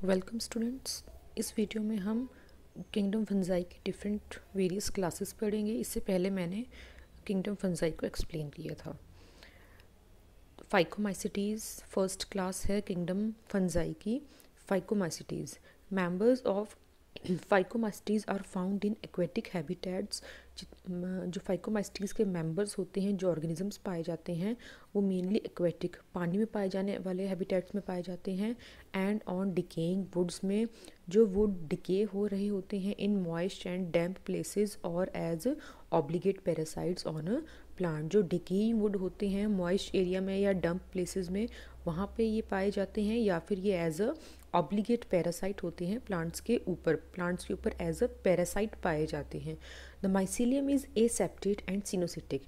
Welcome students. इस video में हम किंगडम फंजाई की डिफरेंट वेरियस क्लासेस पढ़ेंगे। इससे पहले मैंने किंगडम फंजाई को एक्सप्लेन किया था। फाइकोमाइसिटीज़ फर्स्ट क्लास है किंगडम फंजाई की। Phycomycetes members of phycomycetes are found in aquatic habitats. जो फाइकोमाइसिटीज़ के मेंबर्स होते हैं, जो ऑर्गेनिजम्स पाए जाते हैं, वो मेनली एक्वेटिक पानी में पाए जाने वाले हैबिटेट्स में पाए जाते हैं एंड ऑन डिकेइंग वुड्स में, जो वुड डिके हो रहे होते हैं in moist and damp places और as obligate parasites on plant. जो डिकेइंग वुड होते हैं मॉइस्ट एरिया में या डंप प्लेसेस में, वहाँ पे ये पाए जाते हैं, या फिर ये एज अ ऑब्लिगेट पैरासाइट होते हैं प्लांट्स के ऊपर एज अ पैरासाइट पाए जाते हैं। The mycelium is aseptate and coenocytic.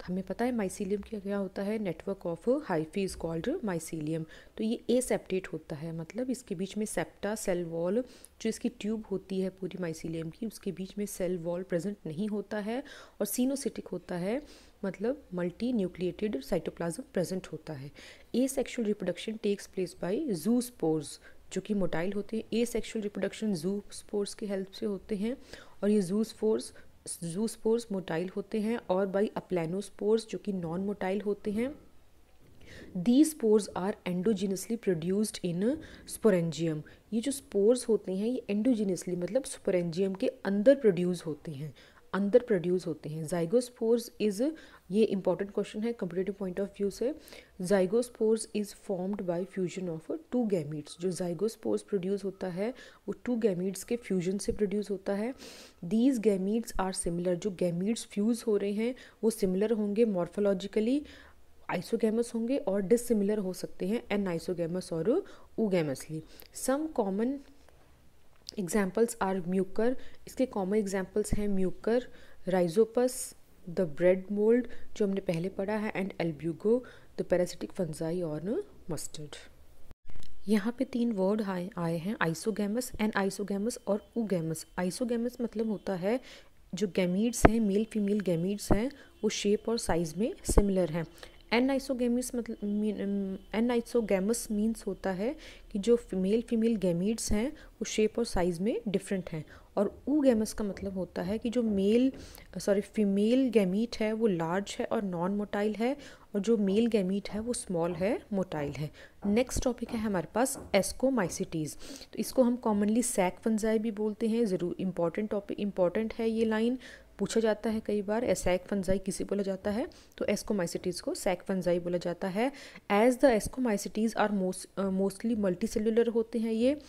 हमें पता है माइसीलियम क्या होता है, network of hyphae is called mycelium. तो ये एसेप्टेट होता है, मतलब इसके बीच में सेप्टा सेल वॉल, जो इसकी ट्यूब होती है पूरी माइसीलियम की, उसके बीच में सेल वॉल प्रेजेंट नहीं होता है। और सिनोसिटिक होता है, मतलब मल्टी न्यूक्लिएटेड साइटोप्लाज्म प्रेजेंट होता है। Asexual reproduction takes place by zoospores, जो कि मोटाइल होते हैं। एसेक्सुअल रिप्रोडक्शन ज़ूस्पोर्स की हेल्प से होते हैं, और ये ज़ूस्पोर्स मोटाइल होते हैं, और बाई अप्लैनोस्पोर्स जो कि नॉन मोटाइल होते हैं। These spores are endogenously produced in sporangium. ये जो स्पोर्स होते हैं ये एंडोजीनियसली, मतलब स्पोरेंजियम के अंदर प्रोड्यूस होते हैं। जाइगोस्पोर्स इज, ये इंपॉर्टेंट क्वेश्चन है कंपैरेटिव पॉइंट ऑफ व्यू से। Zygospores is formed by fusion of two gametes. जो जाइगोस्पोर्स प्रोड्यूस होता है वो टू गैमीट्स के फ्यूजन से प्रोड्यूस होता है। These gametes are similar. जो गैमीट्स फ्यूज हो रहे हैं वो सिमिलर होंगे मॉर्फोलॉजिकली, आइसोगैमस होंगे, और डिसिमिलर हो सकते हैं एनाइसोगैमस और oogamously. Some common examples are mucor. इसके कॉमन एग्जाम्पल्स हैं mucor, rhizopus, the bread mould जो हमने पहले पढ़ा है, and albugo, the parasitic fungi और मस्टर्ड। यहाँ पे 3 वर्ड आए हैं, आइसोगैमस, एनाइसोगैमस और ऊगैमस। आइसोगैमस मतलब होता है जो गैमीट्स हैं, मेल फीमेल गैमीट्स हैं, वो शेप और साइज़ में सिमिलर हैं। एनाइसोगैमस मीन्स होता है कि जो मेल फीमेल गैमीट्स हैं वो शेप और साइज़ में डिफरेंट हैं। और ऊगैमस का मतलब होता है कि जो फीमेल गैमीट है वो लार्ज है और नॉन मोटाइल है, और जो मेल गैमीट है वो स्मॉल है, मोटाइल है। नेक्स्ट टॉपिक है हमारे पास एस्कोमाइसिटीज़। तो इसको हम कॉमनली सैक फंजाई भी बोलते हैं। ज़रूर इंपॉर्टेंट है, ये लाइन पूछा जाता है कई बार। सैक फंजाई किसे बोला जाता है, तो एस्कोमाइसिटीज़ को सैक फंजाई बोला जाता है। As the ascomycetes are mostly multi cellular होते हैं। ये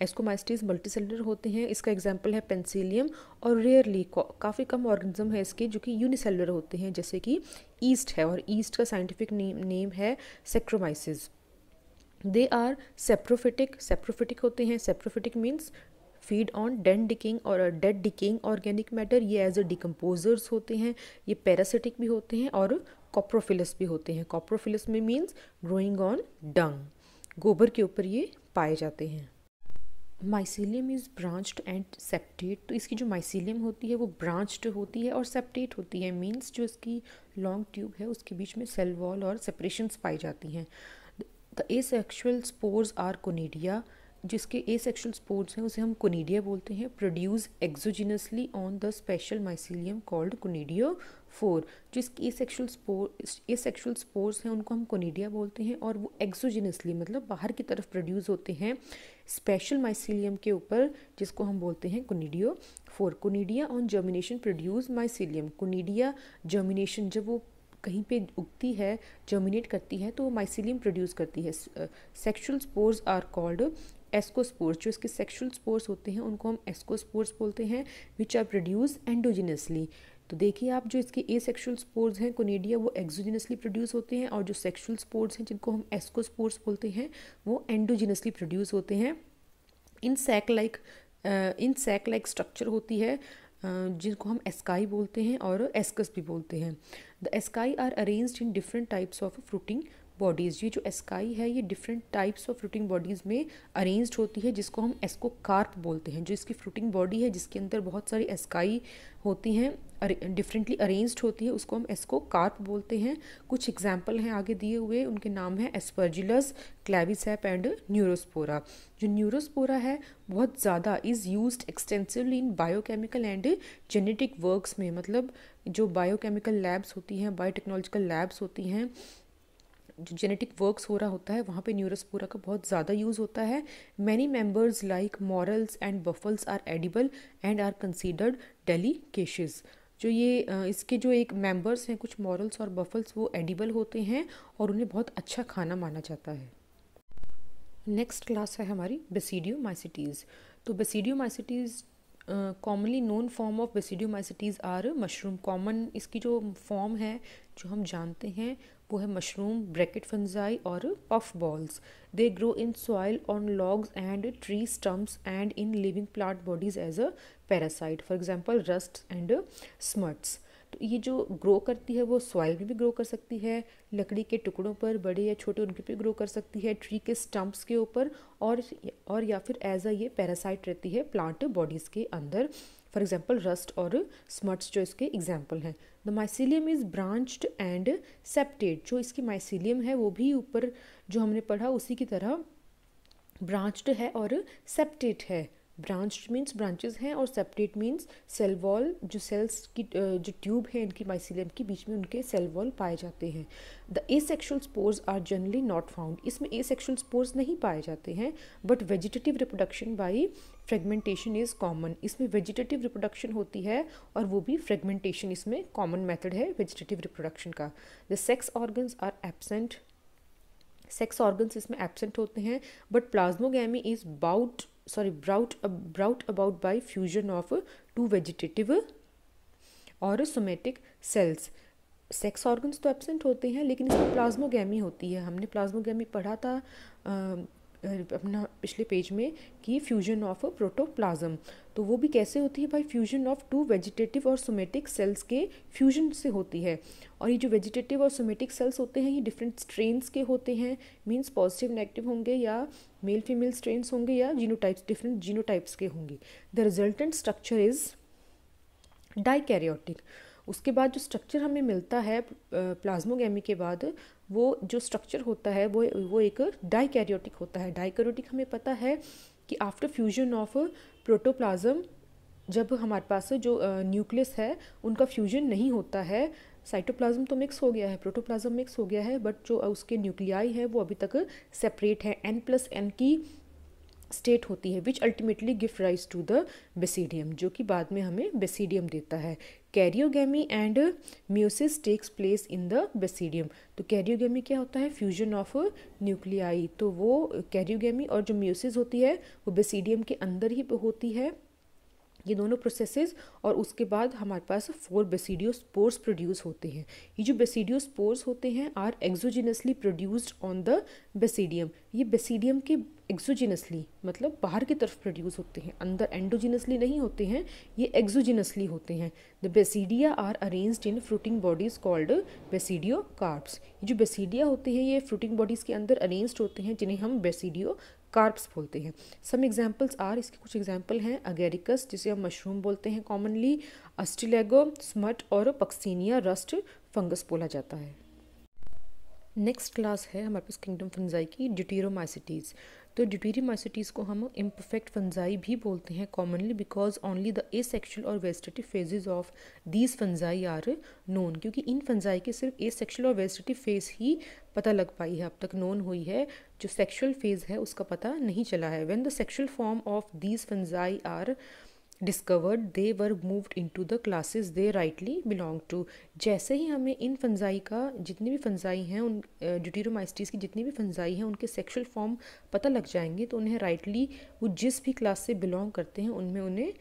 एस्कोमाइसिटीज़ मल्टी सेलुलर होते हैं। इसका एग्जाम्पल है पेंसिलियम, और रेयरली काफ़ी कम ऑर्गेनिज्म है इसके जो कि यूनिसेलुलर होते हैं, जैसे कि ईस्ट है, और ईस्ट का साइंटिफिक नेम है सेक्रोमाइसिस। दे आर सेप्रोफिटिक होते हैं। Saprophytic means feed on dead decaying organic matter. ये एज अ डिकम्पोजर्स होते हैं। ये पैरासिटिक भी होते हैं और कॉप्रोफिलस भी होते हैं। कॉप्रोफिलस में मीन्स ग्रोइंग ऑन डंग, गोबर के ऊपर ये पाए जाते हैं। Mycelium is branched and septate. तो इसकी जो माइसीलियम होती है वो ब्रांच्ड होती है और सेप्टेट होती है, मीन्स जो इसकी लॉन्ग ट्यूब है उसके बीच में सेल वॉल और सेपरेशंस पाई जाती हैं। The asexual spores are conidia. जिसके एसेक्सुअल स्पोर्स हैं उसे हम कोनिडिया बोलते हैं। Produce exogenously on the special mycelium called conidiophore. जो इसकी एसेक्सुअल स्पोर्स हैं उनको हम कोनिडिया बोलते हैं, और वो एक्सोजिनसली मतलब बाहर की तरफ प्रोड्यूस होते हैं स्पेशल माइसीलियम के ऊपर, जिसको हम बोलते हैं conidiophore. Conidia on germination produce mycelium. Conidia germination, जब वो कहीं पे उगती है, जर्मिनेट करती है, तो वो माइसीलियम प्रोड्यूस करती है। Sexual spores are called ascospores. जो इसके सेक्सुअल स्पोर्स होते हैं उनको हम एस्कोस्पोर्स बोलते हैं, विच आर प्रोड्यूस एंडोजिनसली। तो देखिए आप, जो इसके एसेक्सुअल स्पोर्स हैं कोनिडिया, वो एक्सोजिनसली प्रोड्यूस होते हैं, और जो सेक्सुअल स्पोर्स हैं जिनको हम एस्कोस्पोर्स बोलते हैं वो एंडोजिनसली प्रोड्यूस होते हैं। इन सैक लाइक स्ट्रक्चर होती है, जिनको हम एस्काई बोलते हैं और एस्कस भी बोलते हैं। The ASCII are arranged in different types of fruiting bodies, ये जो एस्काई है ये different types of fruiting bodies में अरेंज्ड होती है, जिसको हम एस्कोकार्प बोलते हैं। जो इसकी फ्रूटिंग बॉडी है जिसके अंदर बहुत सारी एस्काई होती हैं, डिफरेंटली अरेंज्ड होती है, उसको हम एस्कोकार्प बोलते हैं। कुछ एग्जाम्पल हैं आगे दिए हुए, उनके नाम हैं एस्परजिलस, क्लेविसेप एंड न्यूरोस्पोरा। जो न्यूरोस्पोरा है बहुत ज़्यादा is used extensively in biochemical and genetic works में, मतलब जो बायोकेमिकल लैब्स होती हैं, बायोटेक्नोलॉजिकल लैब्स होती हैं, जो जेनेटिक वर्क्स हो रहा होता है वहाँ पे न्यूरोस्पोरा का बहुत ज़्यादा यूज़ होता है। Many members like morels and truffles are edible and are considered delicacies. जो ये इसके जो एक मेंबर्स हैं, कुछ मॉरल्स और बफल्स, वो एडिबल होते हैं और उन्हें बहुत अच्छा खाना माना जाता है। नेक्स्ट क्लास है हमारी बेसिडियोमाइसिटीज़। तो basidiomycetes commonly known form of basidiomycetes are mushroom. Common इसकी जो फॉर्म है जो हम जानते हैं वो है मशरूम, ब्रैकेट फंजाई और puff balls. They grow in soil on logs and tree stumps and in living plant bodies as a parasite, for example rust and smuts. तो ये जो ग्रो करती है वो सॉइल में भी ग्रो कर सकती है, लकड़ी के टुकड़ों पर, बड़े या छोटे उनके पे ग्रो कर सकती है, ट्री के स्टम्प्स के ऊपर, और या फिर एज अ ये पैरासाइट रहती है प्लांट बॉडीज़ के अंदर, फॉर एग्जांपल रस्ट और स्मट्स जो इसके एग्जांपल हैं। The mycelium is branched and septate. जो इसकी माइसीलियम है वो भी ऊपर जो हमने पढ़ा उसी की तरह ब्रांच्ड है और सेप्टेड है। ब्रांच्ड मीन्स ब्रांचेस हैं और सेप्टेट मीन्स सेल वॉल, जो सेल्स की जो ट्यूब है इनकी माइसीलियम के बीच में उनके सेल वॉल पाए जाते हैं। The asexual spores are generally not found. इसमें एसेक्सुअल स्पोर्स नहीं पाए जाते हैं, but vegetative reproduction by fragmentation is common. इसमें वेजिटेटिव रिप्रोडक्शन होती है और वो भी फ्रेगमेंटेशन इसमें कॉमन मेथड है वेजिटेटिव रिप्रोडक्शन का। The sex organs are absent. Sex organs इसमें एब्सेंट होते हैं, but plasmogamy is brought about by fusion of two vegetative और सोमेटिक सेल्स। सेक्स ऑर्गन्स तो एब्सेंट होते हैं लेकिन इसमें प्लाज्मोगैमी होती है। हमने प्लाज्मोगैमी पढ़ा था अपना पिछले पेज में कि फ्यूजन ऑफ प्रोटोप्लाज्म, तो वो भी कैसे होती है, by fusion of two vegetative और सोमेटिक सेल्स के फ्यूजन से होती है। और ये जो वेजिटेटिव और सोमेटिक सेल्स होते हैं ये डिफरेंट स्ट्रेन्स के होते हैं, मींस पॉजिटिव नेगेटिव होंगे या मेल फीमेल स्ट्रेन्स होंगे या जीनोटाइप्स, डिफरेंट जीनोटाइप्स के होंगे। The resultant structure is dikaryotic. उसके बाद जो स्ट्रक्चर हमें मिलता है प्लाज्मोगैमी के बाद, वो जो स्ट्रक्चर होता है वो एक डाइकैरियोटिक होता है। डाइकैरियोटिक हमें पता है कि आफ्टर फ्यूजन ऑफ प्रोटोप्लाज्म, जब हमारे पास जो न्यूक्लियस है उनका फ्यूजन नहीं होता है, साइटोप्लाज्म तो मिक्स हो गया है, प्रोटोप्लाज्म मिक्स हो गया है, बट जो उसके न्यूक्लियाई है वो अभी तक सेपरेट है, n+n की स्टेट होती है, which ultimately give rise to the basidium, जो कि बाद में हमें बेसिडियम देता है। Karyogamy and meiosis takes place in the basidium. तो कैरियोगेमी क्या होता है, फ्यूजन ऑफ न्यूक्लियाई। तो वो कैरियोगेमी और जो म्यूसिस होती है वो बेसिडियम के अंदर ही होती है, ये दोनों प्रोसेसेस। और उसके बाद हमारे पास 4 बेसिडियोस्पोर्स प्रोड्यूस होते हैं। ये जो बेसिडियोस्पोर्स होते हैं are exogenously produced on the basidium. ये बेसिडियम के एक्सोजिनसली मतलब बाहर की तरफ प्रोड्यूस होते हैं, अंदर एंडोजिनसली नहीं होते हैं, ये एक्सोजिनसली होते हैं। The basidia are arranged in fruiting bodies called basidiocarps. ये जो बेसिडिया होते हैं ये फ्रूटिंग बॉडीज़ के अंदर अरेंज्ड होते हैं, जिन्हें हम बेसिडियोकार्प्स बोलते हैं। सम एग्जाम्पल्स आर, इसके कुछ एग्जाम्पल हैं, अगेरिकस जिसे हम मशरूम बोलते हैं कॉमनली, अस्टिलेगो, स्मट और पक्सीनिया रस्ट फंगस बोला जाता है। नेक्स्ट क्लास है हमारे पास किंगडम फंजाई की, ड्यूटेरोमाइसिटीज़। तो ड्यूटेरोमाइसिटीज़ को हम इम्परफेक्ट फंजाई भी बोलते हैं commonly, because only the asexual और vegetative phases of these fungi are known. क्योंकि इन फंजाई के सिर्फ एसेक्सुअल और वेजिटेटिव फेज ही पता लग पाई है, अब तक नोन हुई है, जो सेक्सुअल फेज है उसका पता नहीं चला है। When the sexual form of these fungi are discovered they were moved into the classes they rightly belong to. जैसे ही हमें इन फंजाई का, जितनी भी फंजाई हैं उन ड्यूटेरोमाइसिटीज़ की जितनी भी फंजाई हैं उनके सेक्सुअल फॉर्म पता लग जाएंगे, तो उन्हें राइटली वो जिस भी क्लास से बिलोंग करते हैं उनमें उन्हें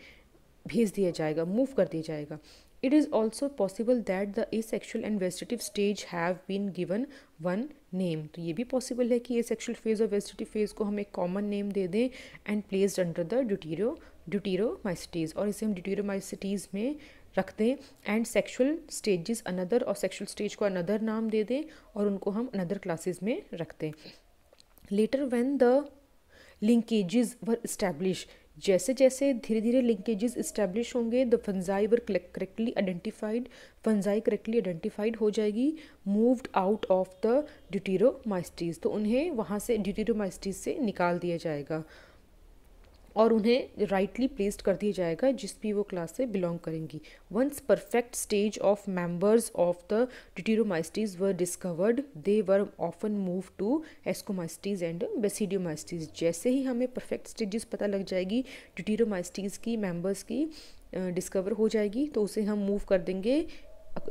भेज दिया जाएगा, मूव कर दिया जाएगा। It is also possible that the asexual and vegetative stage have been given one name. तो ये भी पॉसिबल है कि एसेक्सुअल फेज और वेजिटेटिव फेज को हम एक कॉमन नेम दे दें and placed under the deuteromycetes, और इसे हम ड्यूटेरोमाइसिटीज़ में रख दें, एंड सेक्शुअल स्टेजेस अनदर, और सेक्शुअल स्टेज को अनदर नाम दे दें और उनको हम अनदर क्लासेस में रख दें। Letter when the linkages were establish, जैसे जैसे धीरे धीरे लिंकेजेस इस्टेब्लिश होंगे, the fungi were correctly identified, fungi correctly identified हो जाएगी, मूव्ड आउट ऑफ द ड्यूटेरोमाइस्टीज, तो उन्हें वहाँ से ड्यूटेरोमाइस्टीज से निकाल दिया जाएगा और उन्हें राइटली प्लेस्ड कर दिया जाएगा जिस भी वो क्लास से बिलोंग करेंगी। Once perfect stage of members of the deuteromycetes were discovered, they were often move to ascomycetes and basidiomycetes, जैसे ही हमें परफेक्ट स्टेजेस पता लग जाएगी ड्यूटेरोमाइस्टीज की मेंबर्स की डिस्कवर हो जाएगी, तो उसे हम मूव कर देंगे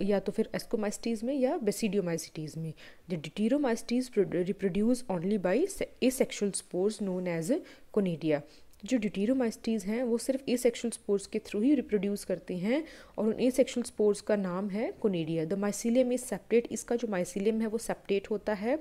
या तो फिर एस्कोमाइस्टीज में या बेसिडियोमाइस्टीज में। The deuteromycetes reproduce only by asexual spores known as conidia, जो ड्यूटेरोमाइस्टीज हैं वो सिर्फ एसेक्सुअल स्पोर्स के थ्रू ही रिप्रोड्यूस करते हैं और उन एसेक्सुअल स्पोर्स का नाम है conidia. The mycelium is separate, इसका जो माइसीलियम है वो सेपरेट होता है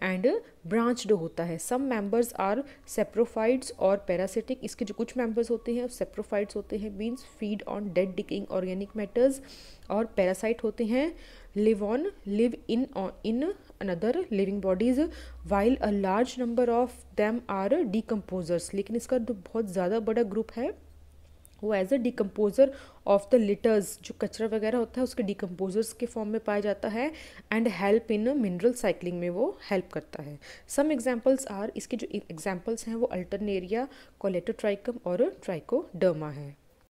एंड ब्रांच्ड होता है। सम मेंबर्स आर सेप्रोफाइट्स और पैरासिटिक, इसके जो कुछ मेंबर्स होते हैं सेप्रोफाइट्स होते हैं, means feed on dead decaying organic matters, और पैरासाइट होते हैं live in another living bodies, while a large number of them are decomposers, लेकिन इसका जो बहुत ज़्यादा बड़ा ग्रुप है वो as a decomposer of the litters, जो कचरा वगैरह होता है उसके डिकम्पोजर्स के फॉर्म में पाया जाता है, and help in mineral cycling में वो हेल्प करता है। सम एग्जाम्पल्स आर, इसके जो एग्जाम्पल्स हैं वो अल्टरनेरिया, कोलेटोट्राइकम और ट्राइकोडर्मा है।